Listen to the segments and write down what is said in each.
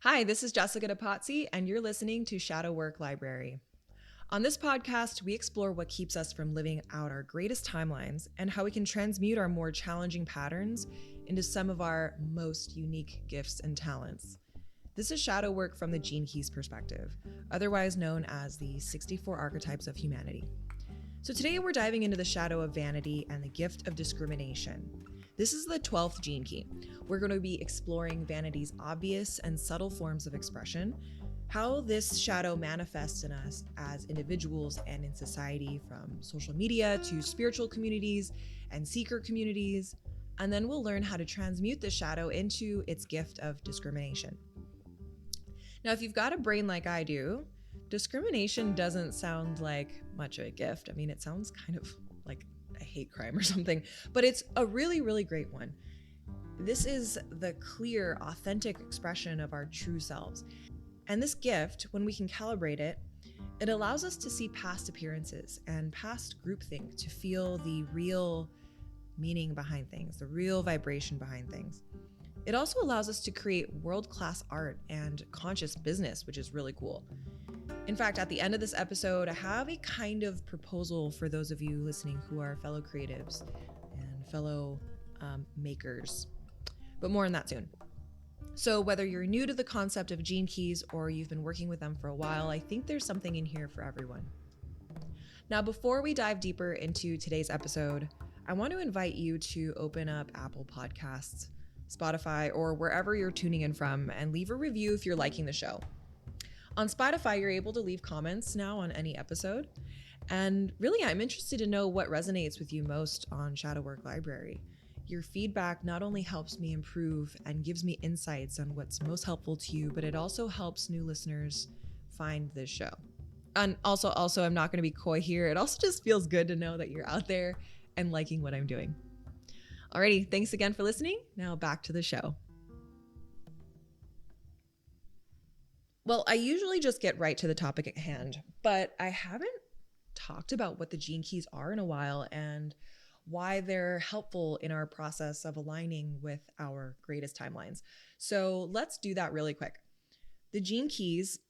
Hi, this is Jessica DePazzi, and you're listening to Shadow Work Library. On this podcast, we explore what keeps us from living out our greatest timelines and how we can transmute our more challenging patterns into some of our most unique gifts and talents. This is shadow work from the Gene Keys perspective, otherwise known as the 64 archetypes of humanity. So today we're diving into the Shadow of Vanity and the Gift of Discrimination. This is the 12th gene key. We're going to be exploring vanity's obvious and subtle forms of expression, how this shadow manifests in us as individuals and in society, from social media to spiritual communities and seeker communities, and then we'll learn how to transmute the shadow into its gift of discrimination. Now, if you've got a brain like I do, discrimination doesn't sound like much of a gift. I mean, it sounds kind of like a hate crime or something, but it's a really, really great one. This is the clear, authentic expression of our true selves. And this gift, when we can calibrate it, it allows us to see past appearances and past groupthink, to feel the real meaning behind things, the real vibration behind things. It also allows us to create world-class art and conscious business, which is really cool. In fact, at the end of this episode, I have a kind of proposal for those of you listening who are fellow creatives and fellow makers, but more on that soon. So whether you're new to the concept of gene keys or you've been working with them for a while, I think there's something in here for everyone. Now, before we dive deeper into today's episode, I want to invite you to open up Apple Podcasts, Spotify, or wherever you're tuning in from, and leave a review if you're liking the show. On Spotify, you're able to leave comments now on any episode. And really, I'm interested to know what resonates with you most on Shadow Work Library. Your feedback not only helps me improve and gives me insights on what's most helpful to you, but it also helps new listeners find this show. And also, I'm not going to be coy here. It also just feels good to know that you're out there and liking what I'm doing. Alrighty, thanks again for listening. Now back to the show. Well, I usually just get right to the topic at hand, but I haven't talked about what the gene keys are in a while and why they're helpful in our process of aligning with our greatest timelines. So let's do that really quick. The Gene Keys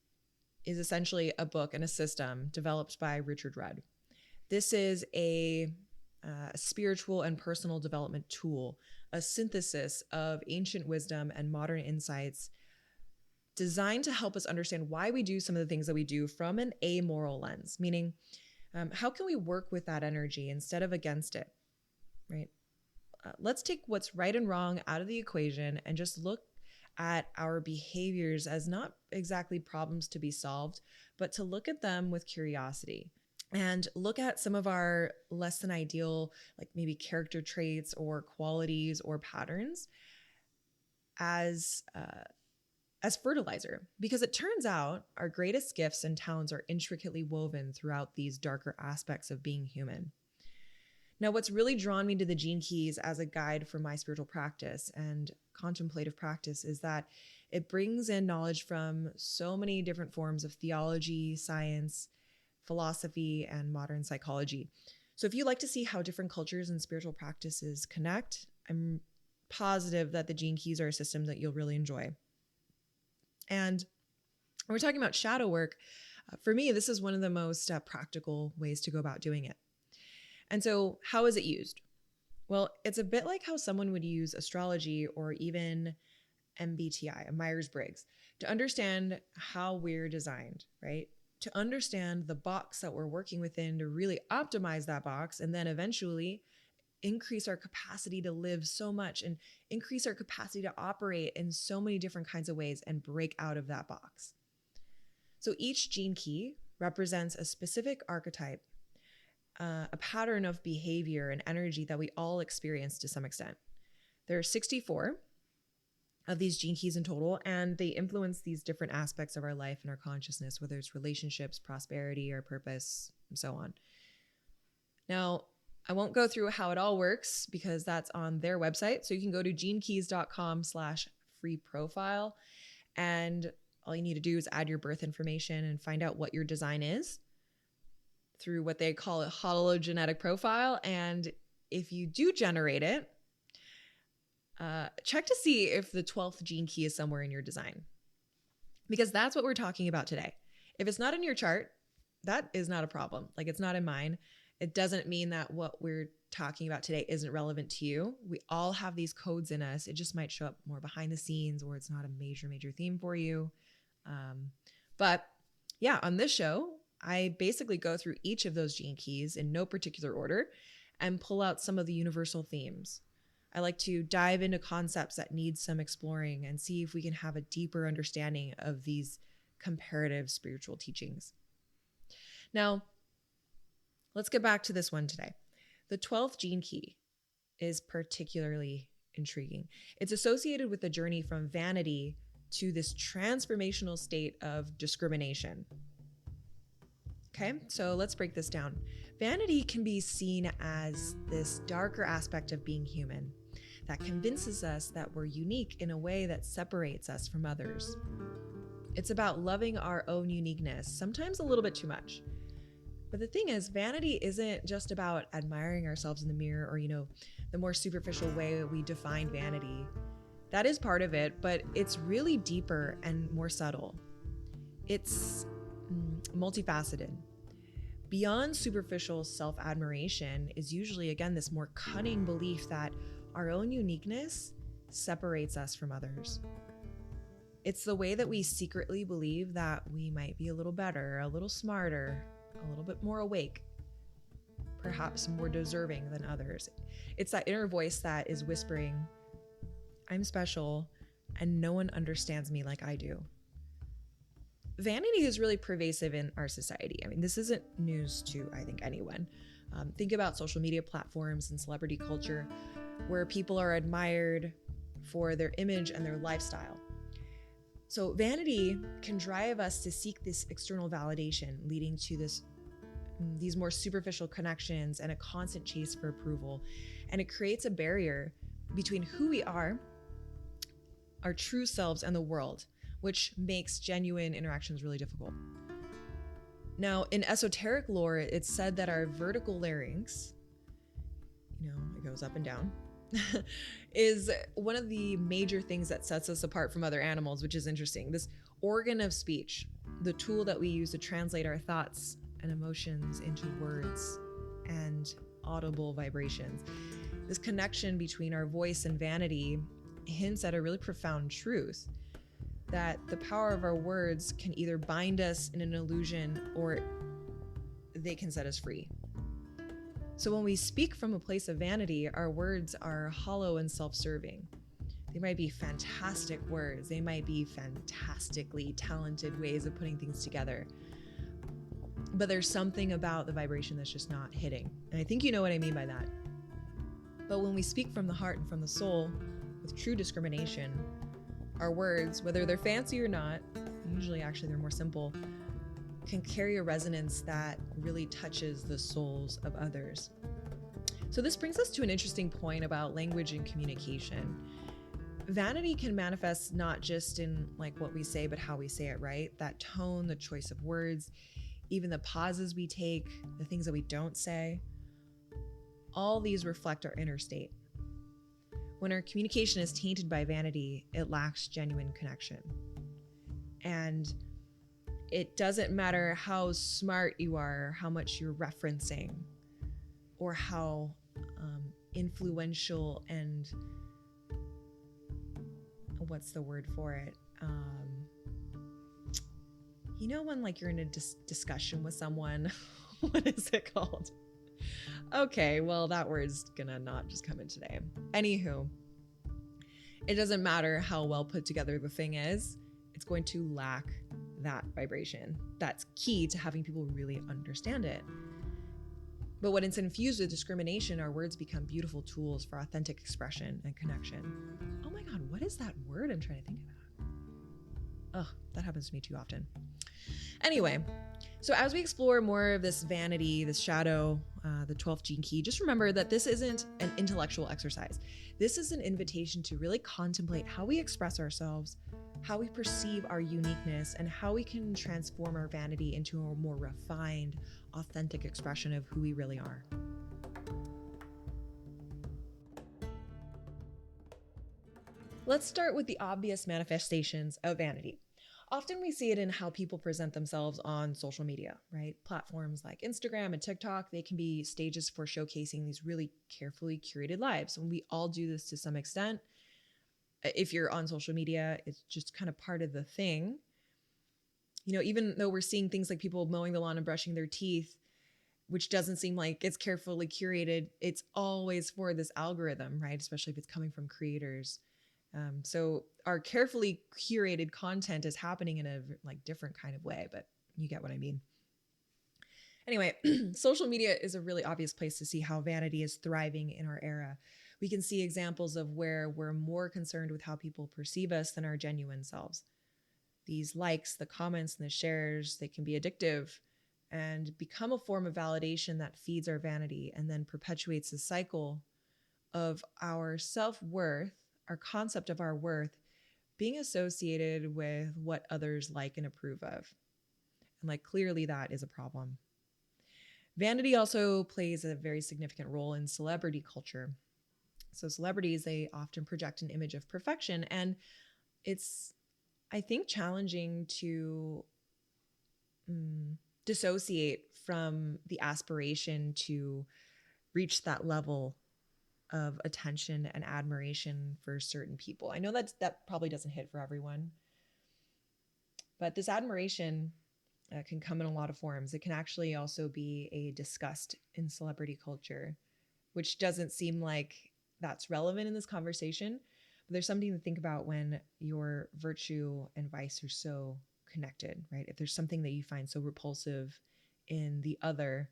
is essentially a book and a system developed by Richard Rudd. This is a spiritual and personal development tool, a synthesis of ancient wisdom and modern insights designed to help us understand why we do some of the things that we do from an amoral lens, meaning how can we work with that energy instead of against it, right? Let's take what's right and wrong out of the equation and just look at our behaviors as not exactly problems to be solved, but to look at them with curiosity and look at some of our less than ideal, like maybe character traits or qualities or patterns as fertilizer, because it turns out our greatest gifts and talents are intricately woven throughout these darker aspects of being human. Now, what's really drawn me to the Gene Keys as a guide for my spiritual practice and contemplative practice is that it brings in knowledge from so many different forms of theology, science, philosophy, and modern psychology. So if you like to see how different cultures and spiritual practices connect, I'm positive that the Gene Keys are a system that you'll really enjoy. And when we're talking about shadow work, for me, this is one of the most practical ways to go about doing it. And so how is it used? Well, it's a bit like how someone would use astrology or even MBTI, a Myers-Briggs, to understand how we're designed, right? To understand the box that we're working within, to really optimize that box, and then eventually increase our capacity to live so much and increase our capacity to operate in so many different kinds of ways and break out of that box. So each gene key represents a specific archetype, a pattern of behavior and energy that we all experience to some extent. There are 64 of these gene keys in total, and they influence these different aspects of our life and our consciousness, whether it's relationships, prosperity, or purpose, and so on. Now, I won't go through how it all works because that's on their website. So you can go to genekeys.com/free profile. And all you need to do is add your birth information and find out what your design is through what they call a hologenetic profile. And if you do generate it, check to see if the 12th gene key is somewhere in your design. because that's what we're talking about today. If it's not in your chart, that is not a problem. Like, it's not in mine. It doesn't mean that what we're talking about today isn't relevant to you. We all have these codes in us. It just might show up more behind the scenes, or it's not a major theme for you. But yeah, on this show, I basically go through each of those gene keys in no particular order and pull out some of the universal themes. I like to dive into concepts that need some exploring and see if we can have a deeper understanding of these comparative spiritual teachings. Now, let's get back to this one today. The 12th gene key is particularly intriguing. It's associated with the journey from vanity to this transformational state of discrimination. Okay, so let's break this down. Vanity can be seen as this darker aspect of being human that convinces us that we're unique in a way that separates us from others. It's about loving our own uniqueness, sometimes a little bit too much. But the thing is, vanity isn't just about admiring ourselves in the mirror or, the more superficial way we define vanity. That is part of it, but it's really deeper and more subtle. It's multifaceted. Beyond superficial self-admiration is usually, again, this more cunning belief that our own uniqueness separates us from others. It's the way that we secretly believe that we might be a little better, a little smarter, a little bit more awake, perhaps more deserving than others. It's that inner voice that is whispering, I'm special and no one understands me like I do. Vanity is really pervasive in our society. I mean, this isn't news to, I think, anyone. Think about social media platforms and celebrity culture where people are admired for their image and their lifestyle. So vanity can drive us to seek this external validation, leading to these more superficial connections and a constant chase for approval. And it creates a barrier between who we are, our true selves, and the world, which makes genuine interactions really difficult. Now, in esoteric lore, it's said that our vertical larynx, it goes up and down, is one of the major things that sets us apart from other animals, which is interesting. This organ of speech, the tool that we use to translate our thoughts and emotions into words and audible vibrations. This connection between our voice and vanity hints at a really profound truth, that the power of our words can either bind us in an illusion or they can set us free. So when we speak from a place of vanity, our words are hollow and self-serving. They might be fantastic words. They might be fantastically talented ways of putting things together. But there's something about the vibration that's just not hitting. And I think you know what I mean by that. But when we speak from the heart and from the soul with true discrimination, our words, whether they're fancy or not, usually actually they're more simple, can carry a resonance that really touches the souls of others. So this brings us to an interesting point about language and communication. Vanity can manifest not just in what we say, but how we say it, right? That tone, the choice of words, even the pauses we take, the things that we don't say. All these reflect our inner state. When our communication is tainted by vanity, it lacks genuine connection. And it doesn't matter how smart you are, how much you're referencing, or how influential and what's the word for it? When you're in a discussion with someone, what is it called? Okay, well, that word's gonna not just come in today. Anywho, it doesn't matter how well put together the thing is, it's going to lack that vibration. That's key to having people really understand it. But when it's infused with discrimination, our words become beautiful tools for authentic expression and connection. Oh my God, what is that word I'm trying to think about? Ugh, that happens to me too often. Anyway, so as we explore more of this vanity, this shadow, the 12th gene key, just remember that this isn't an intellectual exercise. This is an invitation to really contemplate how we express ourselves, how we perceive our uniqueness, and how we can transform our vanity into a more refined, authentic expression of who we really are. Let's start with the obvious manifestations of vanity. Often we see it in how people present themselves on social media, right? Platforms like Instagram and TikTok, they can be stages for showcasing these really carefully curated lives. And we all do this to some extent. If you're on social media, it's just kind of part of the thing. Even though we're seeing things like people mowing the lawn and brushing their teeth, which doesn't seem like it's carefully curated, it's always for this algorithm, right? Especially if it's coming from creators. So our carefully curated content is happening in a different kind of way, but you get what I mean. Anyway, social media is a really obvious place to see how vanity is thriving in our era. We can see examples of where we're more concerned with how people perceive us than our genuine selves. These likes, the comments, and the shares, they can be addictive and become a form of validation that feeds our vanity and then perpetuates the cycle of our self-worth, our concept of our worth, being associated with what others like and approve of. And clearly that is a problem. Vanity also plays a very significant role in celebrity culture. So celebrities, they often project an image of perfection, and it's, I think, challenging to dissociate from the aspiration to reach that level of attention and admiration for certain people. I know that probably doesn't hit for everyone, but this admiration can come in a lot of forms. It can actually also be a disgust in celebrity culture, which doesn't seem like that's relevant in this conversation. But there's something to think about when your virtue and vice are so connected, right? If there's something that you find so repulsive in the other,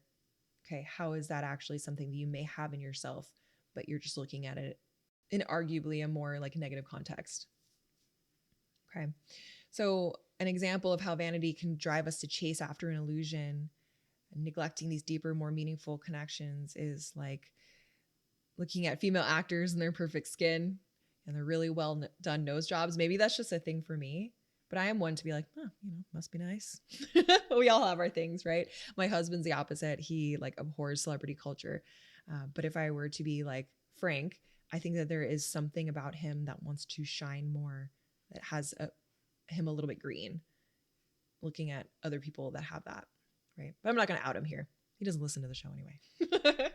okay, how is that actually something that you may have in yourself, but you're just looking at it in arguably a more negative context? Okay. So an example of how vanity can drive us to chase after an illusion, neglecting these deeper, more meaningful connections, is looking at female actors and their perfect skin and their really well done nose jobs. Maybe that's just a thing for me, but I am one to be like, must be nice. We all have our things, right? My husband's the opposite. He abhors celebrity culture. But if I were to be frank, I think that there is something about him that wants to shine more, that has him a little bit green, looking at other people that have that, right? But I'm not going to out him here. He doesn't listen to the show anyway.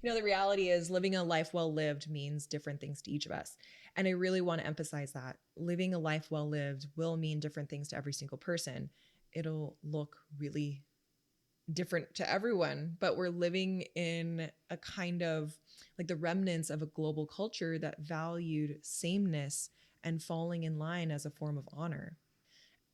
The reality is living a life well lived means different things to each of us. And I really want to emphasize that living a life well lived will mean different things to every single person. It'll look really different to everyone, but we're living in a kind of the remnants of a global culture that valued sameness and falling in line as a form of honor.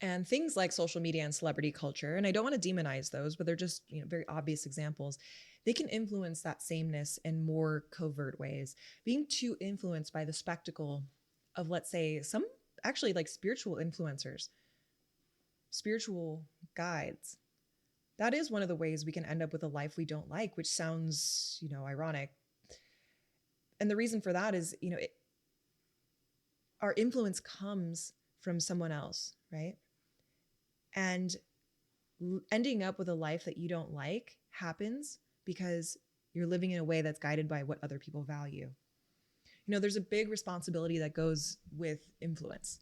And things like social media and celebrity culture, and I don't want to demonize those, but they're just very obvious examples. They can influence that sameness in more covert ways. Being too influenced by the spectacle of, let's say, some actually spiritual influencers, spiritual guides. That is one of the ways we can end up with a life we don't like, which sounds, ironic. And the reason for that is, our influence comes from someone else, right? And ending up with a life that you don't like happens because you're living in a way that's guided by what other people value. There's a big responsibility that goes with influence.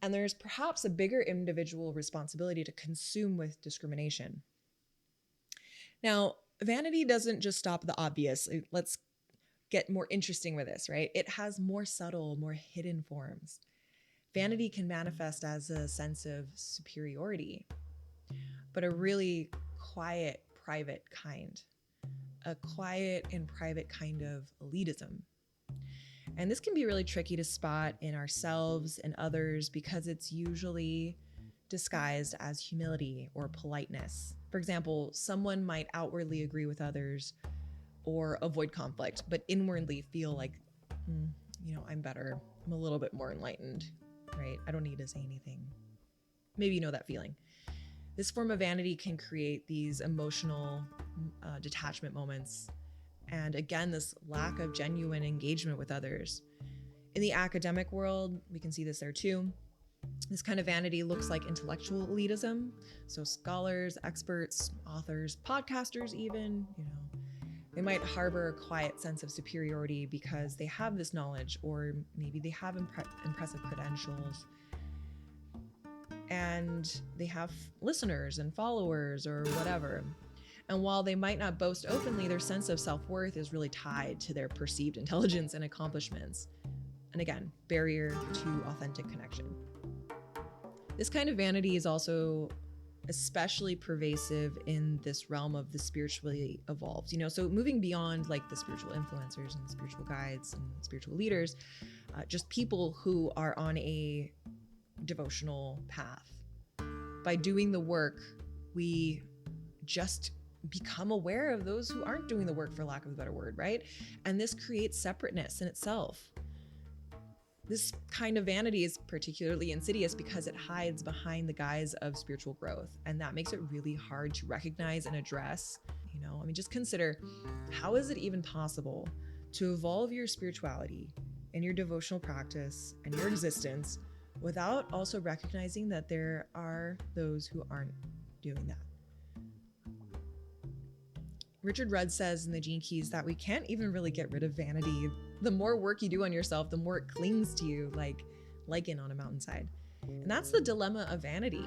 And there's perhaps a bigger individual responsibility to consume with discrimination. Now, vanity doesn't just stop at the obvious. Let's get more interesting with this, right? It has more subtle, more hidden forms. Vanity can manifest as a sense of superiority, but a really quiet, private kind. A quiet and private kind of elitism. And this can be really tricky to spot in ourselves and others because it's usually disguised as humility or politeness. For example, someone might outwardly agree with others or avoid conflict, but inwardly feel like, I'm better. I'm a little bit more enlightened, right? I don't need to say anything. Maybe you know that feeling. This form of vanity can create these emotional detachment moments. And again, this lack of genuine engagement with others. In the academic world, we can see this there too. This kind of vanity looks like intellectual elitism. So scholars, experts, authors, podcasters even, they might harbor a quiet sense of superiority because they have this knowledge, or maybe they have impressive credentials. and they have listeners and followers or whatever. And while they might not boast openly, their sense of self-worth is really tied to their perceived intelligence and accomplishments. And again, barrier to authentic connection. This kind of vanity is also especially pervasive in this realm of the spiritually evolved, so moving beyond like the spiritual influencers and spiritual guides and spiritual leaders, just people who are on a devotional path. By doing the work, we just become aware of those who aren't doing the work, for lack of a better word, right? And this creates separateness in itself. This kind of vanity is particularly insidious because it hides behind the guise of spiritual growth, and that makes it really hard to recognize and address. Just consider, how is it even possible to evolve your spirituality and your devotional practice and your existence without also recognizing that there are those who aren't doing that? Richard Rudd says in the Gene Keys that we can't even really get rid of vanity. The more work you do on yourself, the more it clings to you like lichen on a mountainside. And that's the dilemma of vanity.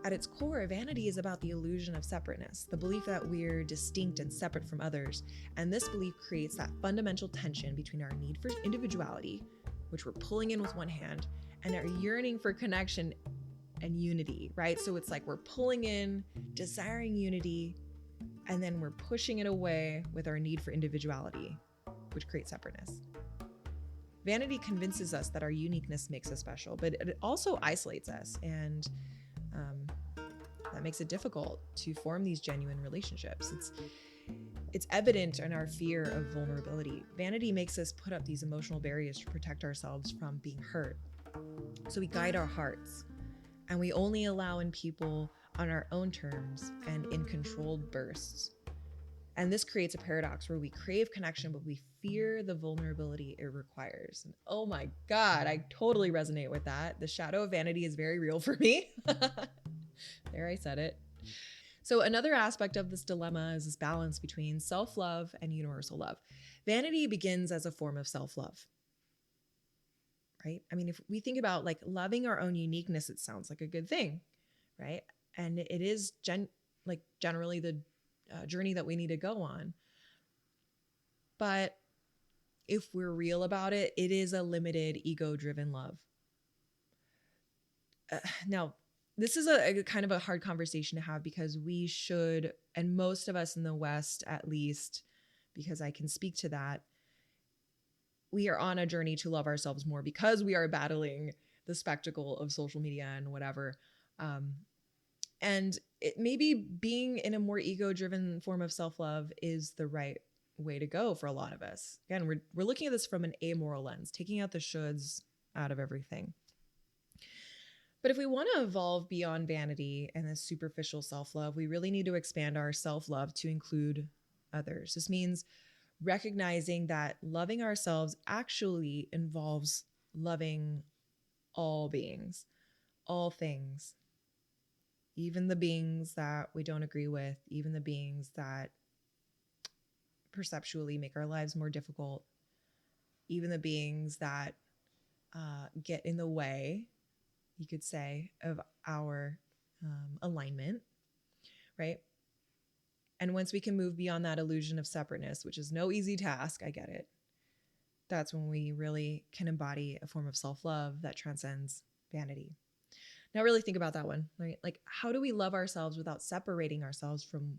At its core, vanity is about the illusion of separateness, the belief that we're distinct and separate from others. And this belief creates that fundamental tension between our need for individuality, which we're pulling in with one hand, and our yearning for connection and unity, right? So it's like we're pulling in, desiring unity, and then we're pushing it away with our need for individuality, which creates separateness. Vanity convinces us that our uniqueness makes us special, but it also isolates us, and that makes it difficult to form these genuine relationships. It's evident in our fear of vulnerability. Vanity makes us put up these emotional barriers to protect ourselves from being hurt. So we guide our hearts, and we only allow in people on our own terms and in controlled bursts. And this creates a paradox where we crave connection, but we fear the vulnerability it requires. And oh my God, I totally resonate with that. The shadow of vanity is very real for me. There, I said it. So another aspect of this dilemma is this balance between self-love and universal love. Vanity begins as a form of self-love, right? If we think about like loving our own uniqueness, it sounds like a good thing, right? And it is generally the journey that we need to go on. But if we're real about it, it is a limited, ego-driven love. Now, this is a kind of a hard conversation to have, because we should, and most of us in the West, at least, because I can speak to that, we are on a journey to love ourselves more because we are battling the spectacle of social media and whatever. And it maybe being in a more ego-driven form of self-love is the right way to go for a lot of us. Again, we're looking at this from an amoral lens, taking out the shoulds out of everything. But if we want to evolve beyond vanity and this superficial self-love, we really need to expand our self-love to include others. This means recognizing that loving ourselves actually involves loving all beings, all things, even the beings that we don't agree with, even the beings that perceptually make our lives more difficult, even the beings that get in the way, you could say, of our alignment, right? And once we can move beyond that illusion of separateness, which is no easy task, I get it, that's when we really can embody a form of self-love that transcends vanity. Now really think about that one, right? Like, how do we love ourselves without separating ourselves from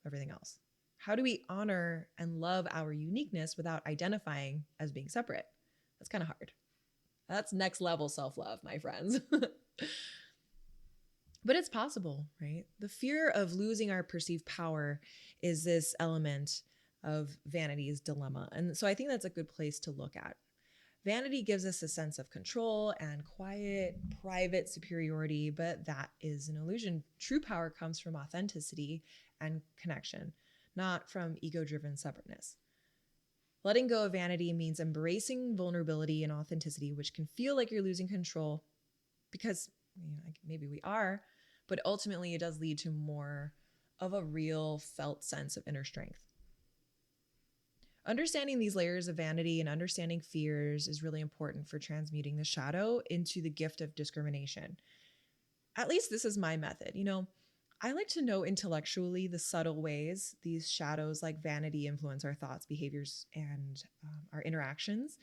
everything else? How do we honor and love our uniqueness without identifying as being separate? That's kind of hard. That's next level self-love, my friends. But it's possible, right? The fear of losing our perceived power is this element of vanity's dilemma. And so I think that's a good place to look at. Vanity gives us a sense of control and quiet, private superiority, but that is an illusion. True power comes from authenticity and connection, not from ego-driven separateness. Letting go of vanity means embracing vulnerability and authenticity, which can feel like you're losing control because maybe we are, but ultimately it does lead to more of a real felt sense of inner strength. Understanding these layers of vanity and understanding fears is really important for transmuting the shadow into the gift of discrimination. At least this is my method. I like to know intellectually the subtle ways these shadows like vanity influence our thoughts, behaviors, and our interactions.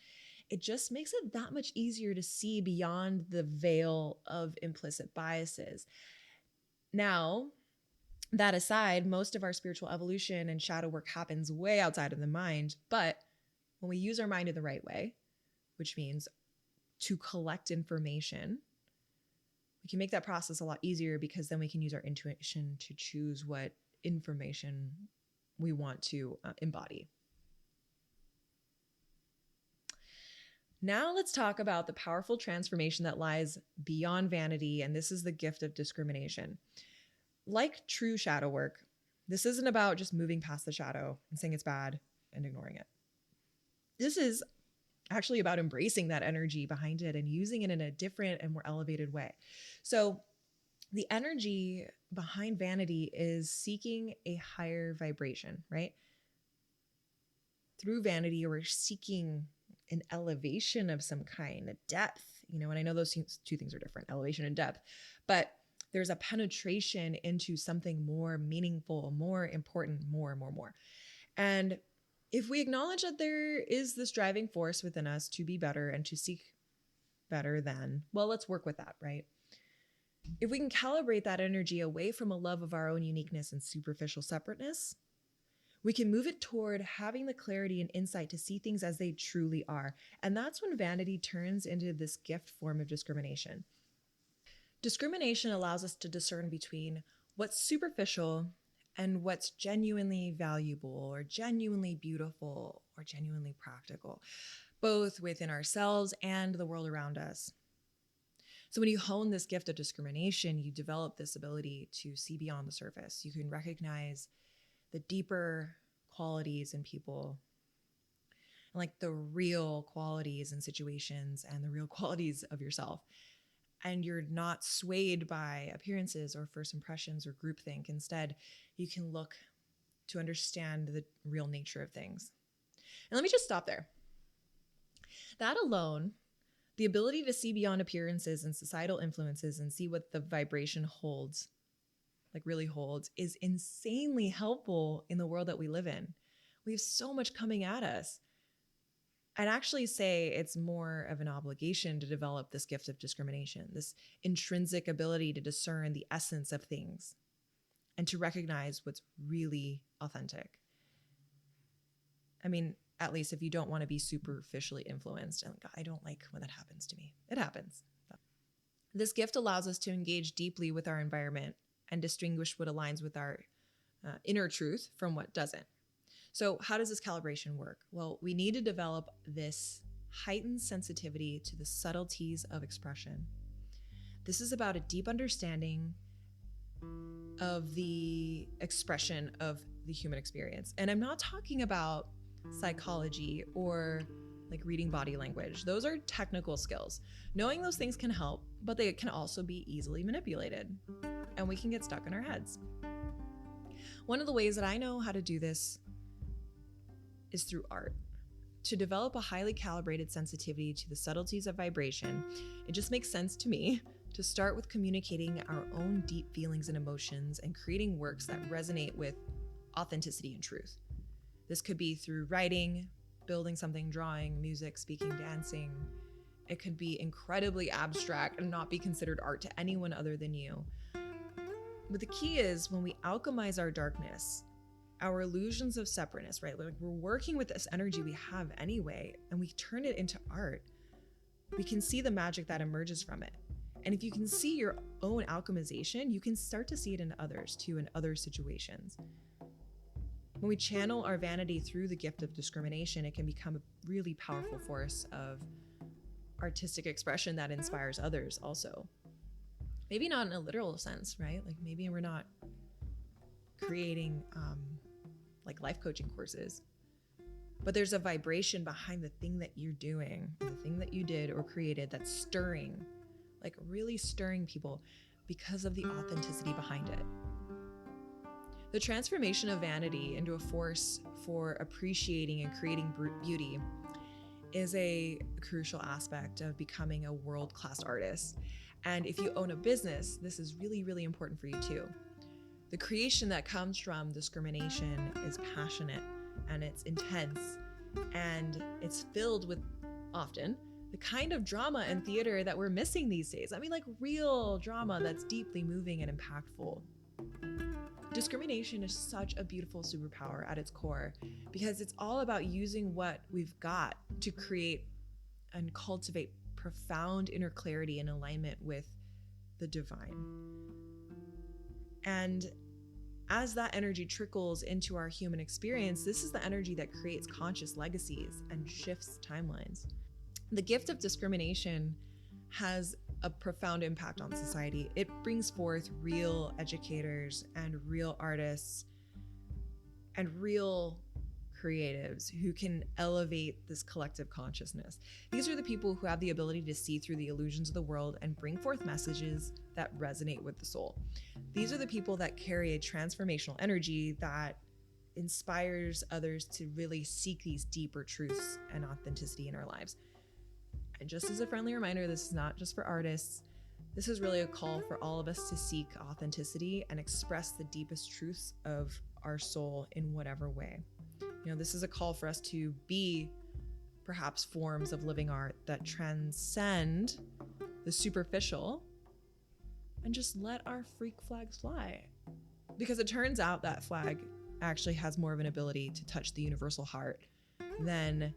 It just makes it that much easier to see beyond the veil of implicit biases. Now, that aside, most of our spiritual evolution and shadow work happens way outside of the mind. But when we use our mind in the right way, which means to collect information, we can make that process a lot easier, because then we can use our intuition to choose what information we want to embody. Now let's talk about the powerful transformation that lies beyond vanity, and this is the gift of discrimination. Like true shadow work, this isn't about just moving past the shadow and saying it's bad and ignoring it. This is actually about embracing that energy behind it and using it in a different and more elevated way. So the energy behind vanity is seeking a higher vibration, right? Through vanity, we're seeking an elevation of some kind, a depth, and I know those two things are different, elevation and depth, but there's a penetration into something more meaningful, more important, more. And if we acknowledge that there is this driving force within us to be better and to seek better, then, well, let's work with that, right? If we can calibrate that energy away from a love of our own uniqueness and superficial separateness, we can move it toward having the clarity and insight to see things as they truly are. And that's when vanity turns into this gift form of discrimination. Discrimination allows us to discern between what's superficial and what's genuinely valuable or genuinely beautiful or genuinely practical, both within ourselves and the world around us. So when you hone this gift of discrimination, you develop this ability to see beyond the surface. You can recognize the deeper qualities in people, and like the real qualities in situations and the real qualities of yourself. And you're not swayed by appearances or first impressions or groupthink. Instead, you can look to understand the real nature of things. And let me just stop there. That alone, the ability to see beyond appearances and societal influences and see what the vibration holds, like really holds, is insanely helpful in the world that we live in. We have so much coming at us. I'd actually say it's more of an obligation to develop this gift of discrimination, this intrinsic ability to discern the essence of things and to recognize what's really authentic. I mean, at least if you don't want to be superficially influenced. And I don't like when that happens to me. It happens. This gift allows us to engage deeply with our environment and distinguish what aligns with our inner truth from what doesn't. So how does this calibration work? Well, we need to develop this heightened sensitivity to the subtleties of expression. This is about a deep understanding of the expression of the human experience. And I'm not talking about psychology or like reading body language. Those are technical skills. Knowing those things can help, but they can also be easily manipulated, and we can get stuck in our heads. One of the ways that I know how to do this is through art. To develop a highly calibrated sensitivity to the subtleties of vibration, it just makes sense to me to start with communicating our own deep feelings and emotions and creating works that resonate with authenticity and truth. This could be through writing, building something, drawing, music, speaking, dancing. It could be incredibly abstract and not be considered art to anyone other than you. But the key is when we alchemize our darkness, our illusions of separateness, right? Like we're working with this energy we have anyway, and we turn it into art. We can see the magic that emerges from it. And if you can see your own alchemization, you can start to see it in others too, in other situations. When we channel our vanity through the gift of discrimination, it can become a really powerful force of artistic expression that inspires others also. Maybe not in a literal sense, right? Like maybe we're not creating like life coaching courses, but there's a vibration behind the thing that you're doing, the thing that you did or created that's stirring, like really stirring people because of the authenticity behind it. The transformation of vanity into a force for appreciating and creating beauty is a crucial aspect of becoming a world-class artist. And if you own a business, this is really, really important for you too. The creation that comes from discrimination is passionate and it's intense and it's filled with, often, the kind of drama and theater that we're missing these days. I mean, like real drama that's deeply moving and impactful. Discrimination is such a beautiful superpower at its core because it's all about using what we've got to create and cultivate profound inner clarity and alignment with the divine. And as that energy trickles into our human experience, this is the energy that creates conscious legacies and shifts timelines. The gift of discrimination has a profound impact on society. It brings forth real educators and real artists and real creatives who can elevate this collective consciousness. These are the people who have the ability to see through the illusions of the world and bring forth messages that resonate with the soul. These are the people that carry a transformational energy that inspires others to really seek these deeper truths and authenticity in our lives. And just as a friendly reminder, this is not just for artists. This is really a call for all of us to seek authenticity and express the deepest truths of our soul in whatever way. You know, this is a call for us to be perhaps forms of living art that transcend the superficial and just let our freak flags fly. Because it turns out that flag actually has more of an ability to touch the universal heart than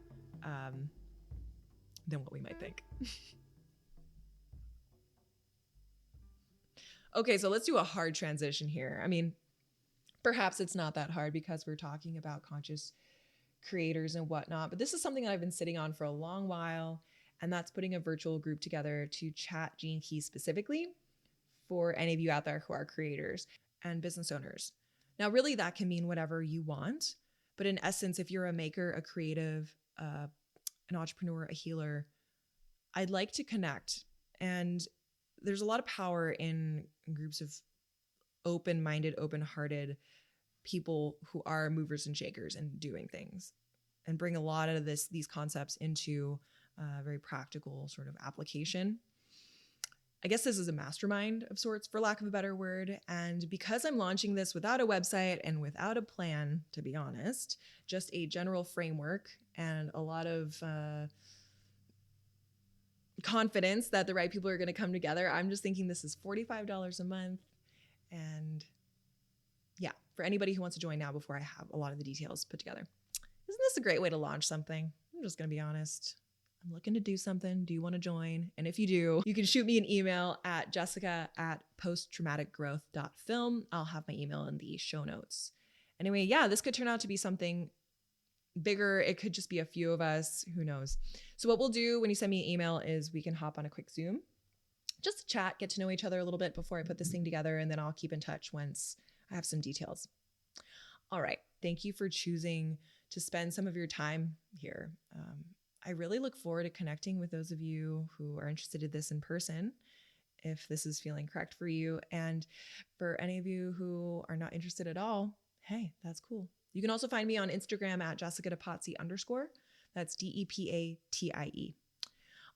what we might think. Okay, so let's do a hard transition here. I mean, perhaps it's not that hard because we're talking about conscious creators and whatnot, but this is something that I've been sitting on for a long while, and that's putting a virtual group together to chat Gene Keys specifically for any of you out there who are creators and business owners. Now, really, that can mean whatever you want, but in essence, if you're a maker, a creative, an entrepreneur, a healer, I'd like to connect. And there's a lot of power in groups of open-minded, open-hearted people who are movers and shakers and doing things and bring a lot of these concepts into very practical sort of application. I guess this is a mastermind of sorts, for lack of a better word. And because I'm launching this without a website and without a plan, to be honest, just a general framework and a lot of confidence that the right people are going to come together, I'm just thinking this is $45 a month. And yeah, for anybody who wants to join now before I have a lot of the details put together. Isn't this a great way to launch something? I'm just going to be honest. I'm looking to do something. Do you want to join? And if you do, you can shoot me an email at jessica@posttraumaticgrowth.film. I'll have my email in the show notes. Anyway, yeah, this could turn out to be something bigger. It could just be a few of us. Who knows? So what we'll do when you send me an email is we can hop on a quick Zoom, just to chat, get to know each other a little bit before I put this thing together, and then I'll keep in touch once I have some details. All right. Thank you for choosing to spend some of your time here. I really look forward to connecting with those of you who are interested in this in person, if this is feeling correct for you. And for any of you who are not interested at all, hey, that's cool. You can also find me on Instagram at JessicaDePatie_. That's DEPATIE.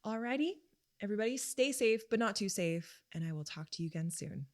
Alrighty, everybody stay safe, but not too safe. And I will talk to you again soon.